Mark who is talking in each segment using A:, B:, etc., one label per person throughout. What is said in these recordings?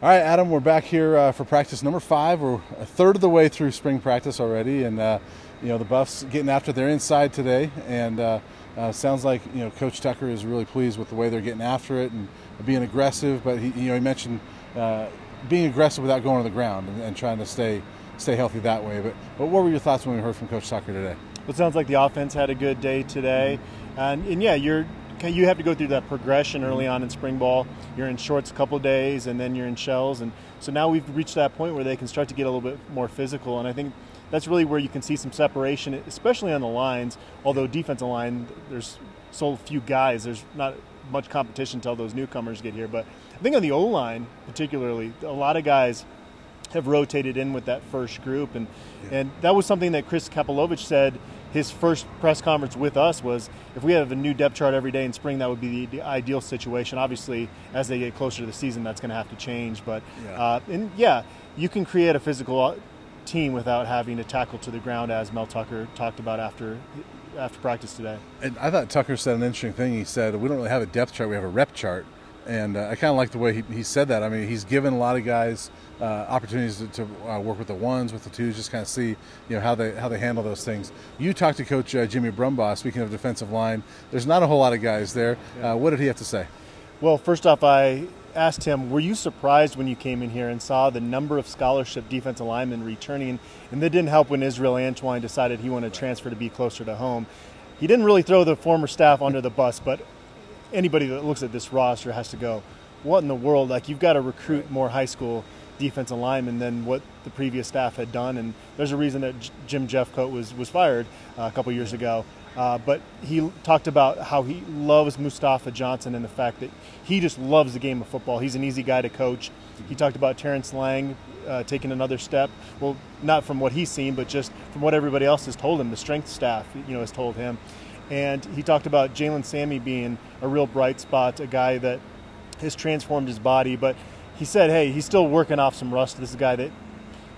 A: All right, Adam, we're back here for practice number 5. We're a third of the way through spring practice already, and the Buffs getting after their inside today. And sounds like Coach Tucker is really pleased with the way they're getting after it and being aggressive. But he mentioned being aggressive without going to the ground and trying to stay healthy that way. But what were your thoughts when we heard from Coach Tucker today?
B: Well, it sounds like the offense had a good day today, and yeah, you have to go through that progression early on in spring ball. You're in shorts a couple of days, and then you're in shells, and so now we've reached that point where they can start to get a little bit more physical, and I think that's really where you can see some separation, especially on the lines. Although defensive line, there's so few guys, there's not much competition until those newcomers get here. But I think on the O-line particularly, a lot of guys have rotated in with that first group, and that was something that Chris Kapilovic said his first press conference with us was, if we have a new depth chart every day in spring, that would be the ideal situation. Obviously, as they get closer to the season, that's going to have to change. But you can create a physical team without having to tackle to the ground, as Mel Tucker talked about after practice today.
A: And I thought Tucker said an interesting thing. He said, we don't really have a depth chart, we have a rep chart. And I kind of like the way he said that. I mean, he's given a lot of guys opportunities to work with the ones, with the twos, just kind of see how they handle those things. You talked to Coach Jimmy Brumbaugh, speaking of defensive line. There's not a whole lot of guys there. Yeah. What did he have to say?
B: Well, first off, I asked him, were you surprised when you came in here and saw the number of scholarship defensive linemen returning? And that didn't help when Israel Antwine decided he wanted to transfer to be closer to home. He didn't really throw the former staff under the bus, but anybody that looks at this roster has to go, what in the world? Like, you've got to recruit more high school defensive linemen than what the previous staff had done, and there's a reason that Jim Jeffcoat was fired a couple years ago. But he talked about how he loves Mustafa Johnson and the fact that he just loves the game of football. He's an easy guy to coach. He talked about Terrence Lang taking another step. Well, not from what he's seen, but just from what everybody else has told him. The strength staff, has told him. And he talked about Jalen Sammy being a real bright spot, a guy that has transformed his body. But he said, hey, he's still working off some rust. This is a guy that,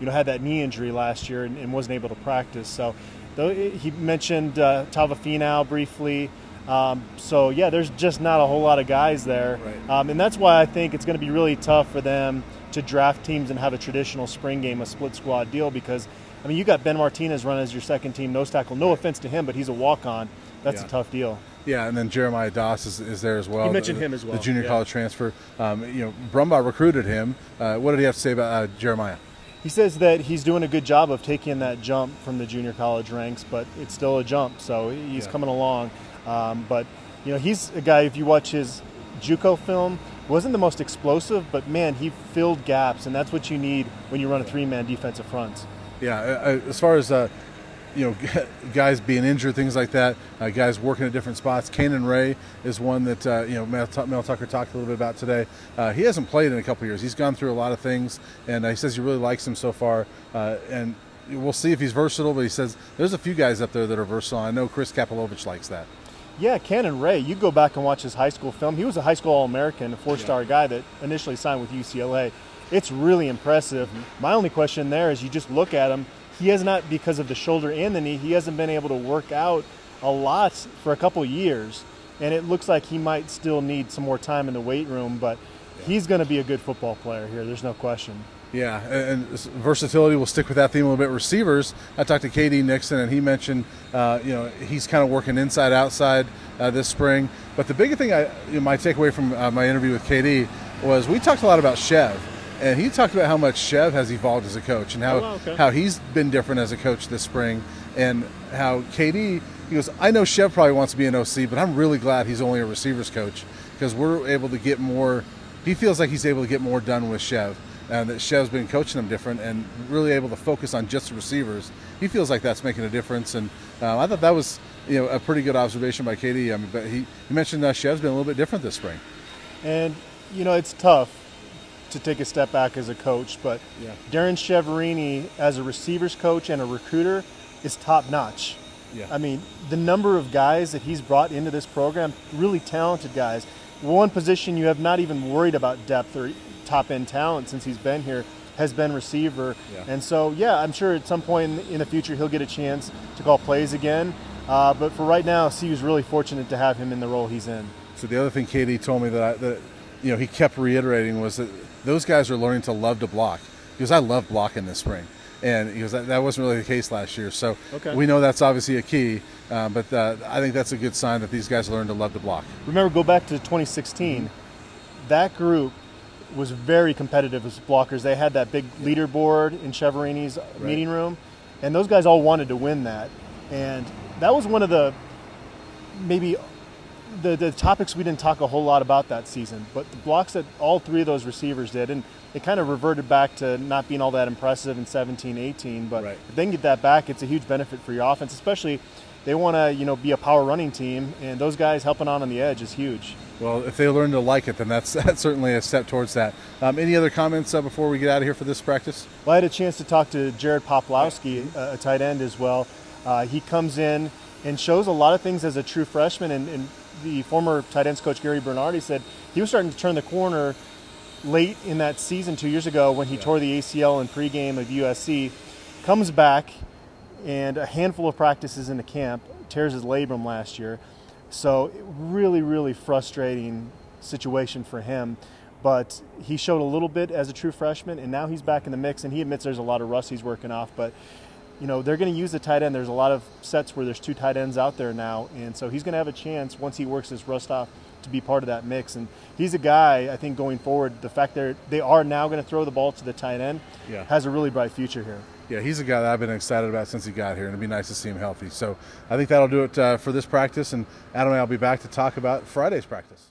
B: had that knee injury last year and wasn't able to practice. So he mentioned Tava Finau briefly. There's just not a whole lot of guys there.
A: Right.
B: And that's why I think it's going to be really tough for them to draft teams and have a traditional spring game, a split squad deal, because, you got Ben Martinez run as your second team nose tackle. No offense to him, but he's a walk-on. That's a tough deal.
A: Yeah, and then Jeremiah Doss is there as well.
B: You mentioned him as well.
A: The junior college transfer. Brumbaugh recruited him. What did he have to say about Jeremiah?
B: He says that he's doing a good job of taking that jump from the junior college ranks, but it's still a jump, so he's coming along. But he's a guy, if you watch his JUCO film, wasn't the most explosive, but man, he filled gaps, and that's what you need when you run a three-man defensive front.
A: Yeah, as far as guys being injured, things like that, guys working at different spots. Kanan Ray is one that Mel Tucker talked a little bit about today. He hasn't played in a couple years. He's gone through a lot of things, and he says he really likes him so far. And we'll see if he's versatile, but he says there's a few guys up there that are versatile. I know Chris Kapilovic likes that.
B: Yeah, Kanan Ray, you go back and watch his high school film. He was a high school All-American, a four-star guy that initially signed with UCLA. It's really impressive. My only question there is you just look at him. He has not, because of the shoulder and the knee, he hasn't been able to work out a lot for a couple years. And it looks like he might still need some more time in the weight room, but he's going to be a good football player here. There's no question.
A: Yeah, and versatility, we'll stick with that theme a little bit. Receivers, I talked to KD Nixon, and he mentioned, he's kind of working inside, outside this spring. But the big thing, my takeaway from my interview with KD was we talked a lot about Chev. And he talked about how much Chev has evolved as a coach and how he's been different as a coach this spring, and how KD, he goes, I know Chev probably wants to be an OC, but I'm really glad he's only a receivers coach because we're able to get more. He feels like he's able to get more done with Chev, and that Chev's been coaching him different and really able to focus on just the receivers. He feels like that's making a difference, and I thought that was a pretty good observation by KD. But he mentioned Chev's been a little bit different this spring,
B: and it's tough to take a step back as a coach, but Darren Cheverini as a receivers coach and a recruiter is top notch.
A: Yeah.
B: The number of guys that he's brought into this program, really talented guys. One position you have not even worried about depth or top end talent since he's been here has been receiver.
A: Yeah.
B: And so, I'm sure at some point in the future he'll get a chance to call plays again. But for right now, CU's really fortunate to have him in the role he's in.
A: So the other thing KD told me that he kept reiterating was that those guys are learning to love to block. Because I love blocking this spring. And because that wasn't really the case last year. So we know that's obviously a key, but I think that's a good sign that these guys learn to love to block.
B: Remember, go back to 2016. That group was very competitive as blockers. They had that big leaderboard in Cheverini's meeting room, and those guys all wanted to win that. And that was one of the maybe the topics we didn't talk a whole lot about that season, but the blocks that all three of those receivers did, and it kind of reverted back to not being all that impressive in 17, 18, but if they can get that back, it's a huge benefit for your offense, especially they want to be a power running team, and those guys helping on the edge is huge.
A: Well, if they learn to like it, then that's certainly a step towards that. Any other comments before we get out of here for this practice?
B: Well, I had a chance to talk to Jared Poplowski, a tight end as well. He comes in and shows a lot of things as a true freshman, and the former tight ends coach Gary Bernardi said he was starting to turn the corner late in that season 2 years ago when he tore the ACL in pregame of USC. Comes back, and a handful of practices into camp, tears his labrum last year. So really, really frustrating situation for him. But he showed a little bit as a true freshman, and now he's back in the mix, and he admits there's a lot of rust he's working off. But they're going to use the tight end. There's a lot of sets where there's two tight ends out there now, and so he's going to have a chance once he works his rust off to be part of that mix. And he's a guy, I think, going forward, the fact they are now going to throw the ball to the tight end has a really bright future here.
A: Yeah, he's a guy that I've been excited about since he got here, and it'd be nice to see him healthy. So I think that'll do it for this practice, and Adam and I will be back to talk about Friday's practice.